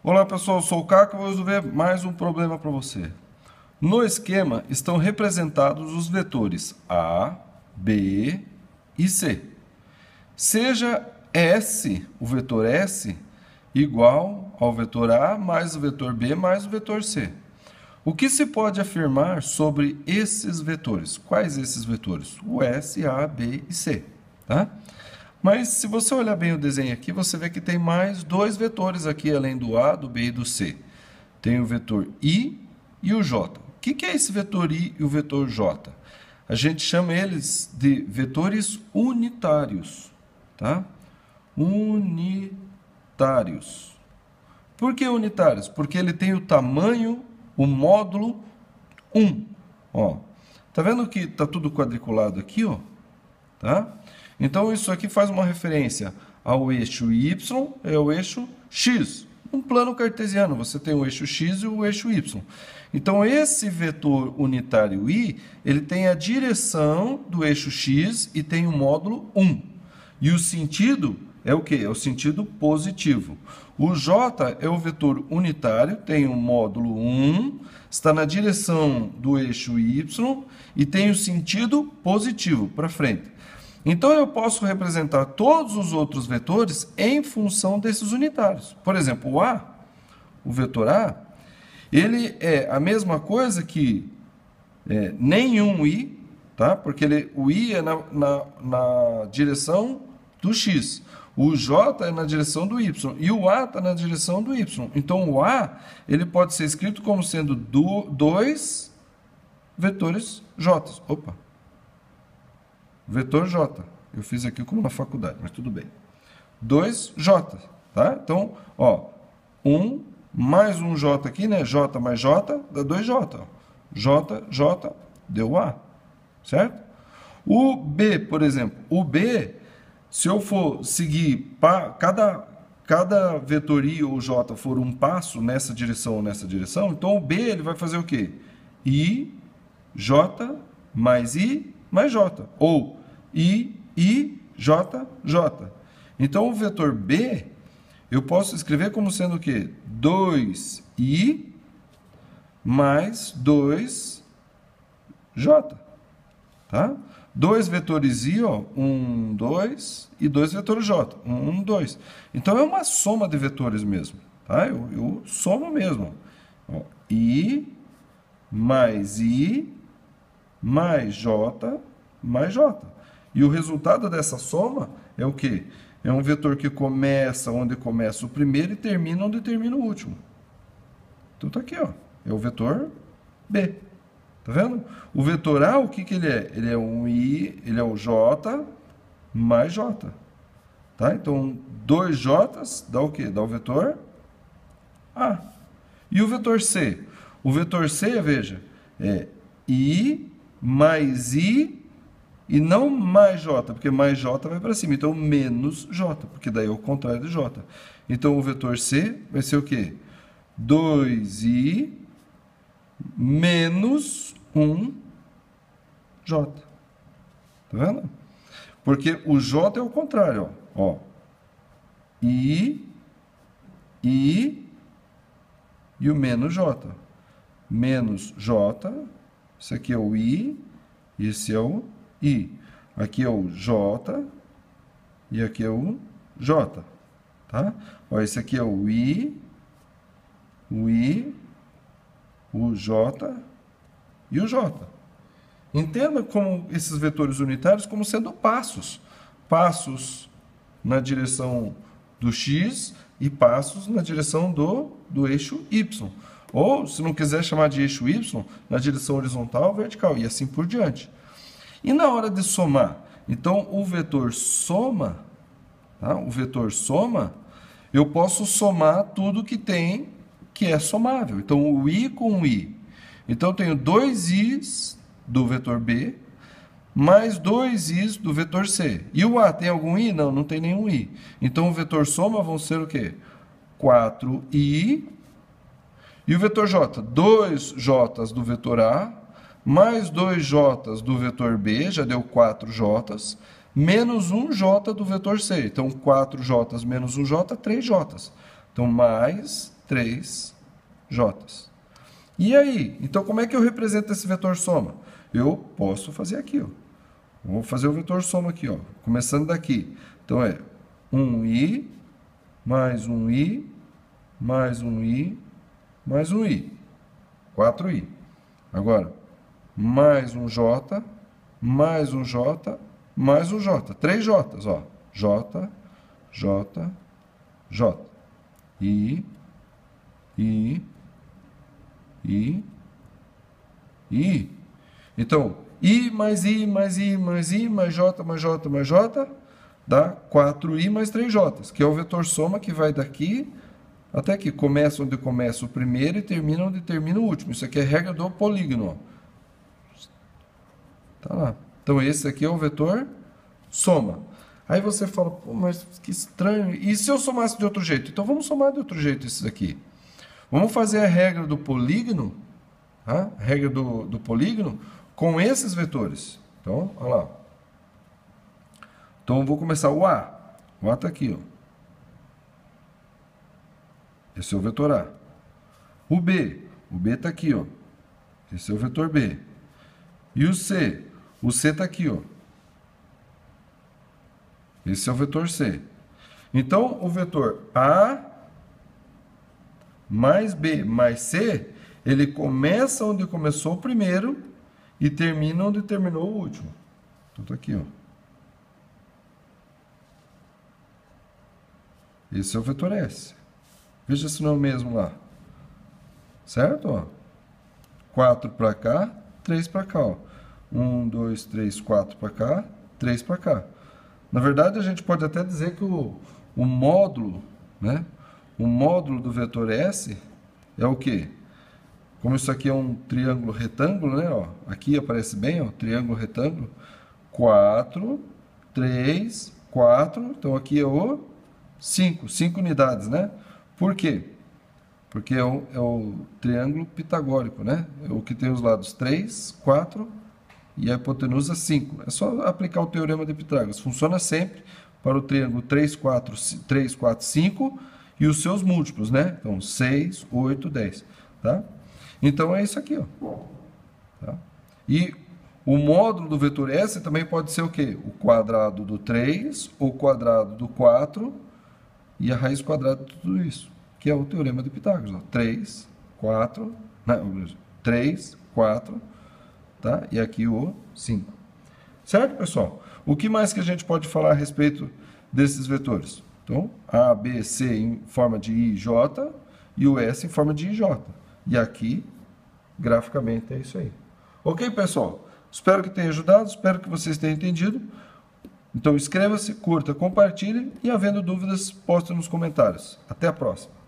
Olá pessoal, eu sou o Caco e vou resolver mais um problema para você. No esquema estão representados os vetores A, B e C. Seja S, o vetor S, igual ao vetor A mais o vetor B mais o vetor C. O que se pode afirmar sobre esses vetores? Quais esses vetores? O S, A, B e C. Tá? Mas se você olhar bem o desenho aqui, você vê que tem mais dois vetores aqui, além do A, do B e do C. Tem o vetor I e o J. O que é esse vetor I e o vetor J? A gente chama eles de vetores unitários. Tá? Unitários. Por que unitários? Porque ele tem o tamanho, o módulo 1. Ó, tá vendo que está tudo quadriculado aqui? Ó? Tá? Então, isso aqui faz uma referência ao eixo Y e ao eixo X. Um plano cartesiano, você tem o eixo X e o eixo Y. Então, esse vetor unitário I, ele tem a direção do eixo X e tem o módulo 1. E o sentido é o quê? É o sentido positivo. O J é o vetor unitário, tem o módulo 1, está na direção do eixo Y e tem o sentido positivo, para frente. Então, eu posso representar todos os outros vetores em função desses unitários. Por exemplo, o A, o vetor A, ele é a mesma coisa que nenhum I, tá? Porque o I é na direção do X. O J é na direção do Y. E o A está na direção do Y. Então, o A ele pode ser escrito como sendo dois vetores J. Opa! Vetor J. Eu fiz aqui como na faculdade, mas tudo bem. 2J, tá? Então, ó, 1 mais um J aqui, né? J mais J dá 2J. Ó. J, J, deu A, certo? O B, por exemplo, o B, se eu for seguir, cada vetor I ou J for um passo nessa direção ou nessa direção, então o B ele vai fazer o quê? I, J, mais I, mais J, ou I, J, J. Então, o vetor B, eu posso escrever como sendo o quê? 2I mais 2J. Tá? Dois vetores I, ó, 1, 2, e dois vetores J, 1, 2. Então, é uma soma de vetores mesmo. Tá? Eu somo mesmo. Ó, I mais J mais J. E o resultado dessa soma é o quê? É um vetor que começa onde começa o primeiro e termina onde termina o último. Então, tá aqui, ó. É o vetor B. Tá vendo? O vetor A, o que ele é? Ele é um I, ele é o J mais J. Tá? Então, 2J dá o quê? Dá o vetor A. E o vetor C? O vetor C, veja, é I mais I e não mais J, porque mais J vai para cima. Então, menos J, porque daí é o contrário de J. Então, o vetor C vai ser o quê? 2I menos 1J. Tá vendo? Porque o J é o contrário. Ó. I e o menos J. Menos J, esse aqui é o I, e esse é o I. Aqui é o J, e aqui é o J. Tá? Ó, esse aqui é o I, o J e o J. Entenda como esses vetores unitários como sendo passos. Passos na direção do X e passos na direção do eixo Y. Ou, se não quiser chamar de eixo Y, na direção horizontal, vertical, e assim por diante. E na hora de somar? Então, o vetor soma, tá? O vetor soma, eu posso somar tudo que tem, que é somável. Então, o I com o I. Então, eu tenho 2Is do vetor B, mais 2Is do vetor C. E o A tem algum I? Não, não tem nenhum I. Então, o vetor soma vão ser o quê? 4I. E o vetor J? 2J's do vetor A, mais 2J's do vetor B, já deu 4J's, menos 1J do vetor C. Então, 4J's menos 1J, 3J's. Então, mais 3 J's. E aí? Então, como é que eu represento esse vetor soma? Eu posso fazer aqui, ó. Vou fazer o vetor soma aqui, ó. Começando daqui. Então, é 1i, mais 1i, mais 1i, mais 1i. 4i. Agora, mais um j, mais um j, mais um j. 3 j's, ó. J, J, J. I. Então, I mais I mais I mais I mais J mais J mais J dá 4I mais 3J's, que é o vetor soma que vai daqui até aqui. Começa onde começa o primeiro e termina onde termina o último. Isso aqui é a regra do polígono. Tá lá. Então, esse aqui é o vetor soma. Aí você fala, pô, mas que estranho. E se eu somasse de outro jeito? Então, vamos somar de outro jeito esses aqui. Vamos fazer a regra do polígono, tá? A regra do polígono com esses vetores. Então, olha lá. Então, eu vou começar o A. O A está aqui, ó. Esse é o vetor A. O B está aqui, ó. Esse é o vetor B. E o C está aqui, ó. Esse é o vetor C. Então, o vetor A mais B mais C, ele começa onde começou o primeiro e termina onde terminou o último. Então, tá aqui, ó. Esse é o vetor S. Veja se não é o mesmo lá. Certo? Ó. 4 para cá, 3 para cá. Ó. 1, 2, 3, 4 para cá, 3 para cá. Na verdade, a gente pode até dizer que o módulo, né? O módulo do vetor S é o quê? Como isso aqui é um triângulo retângulo, né? Ó, aqui aparece bem, ó, triângulo retângulo. 4, 3, 4. Então, aqui é o 5 unidades, né? Por quê? Porque é o triângulo pitagórico, né? É o que tem os lados 3, 4 e a hipotenusa 5. É só aplicar o teorema de Pitágoras. Funciona sempre para o triângulo 3, 4, 5 e os seus múltiplos, né? Então, 6, 8, 10, tá? Então, é isso aqui, ó. Tá? E o módulo do vetor S também pode ser o quê? O quadrado do 3, o quadrado do 4 e a raiz quadrada de tudo isso, que é o teorema de Pitágoras. Ó. 3, 4, não, 3, 4, tá? E aqui o 5. Certo, pessoal? O que mais que a gente pode falar a respeito desses vetores? Então, A, B, C em forma de I, J e o S em forma de IJ. E aqui, graficamente, é isso aí. Ok, pessoal? Espero que tenha ajudado, espero que vocês tenham entendido. Então, inscreva-se, curta, compartilhe e, havendo dúvidas, poste nos comentários. Até a próxima!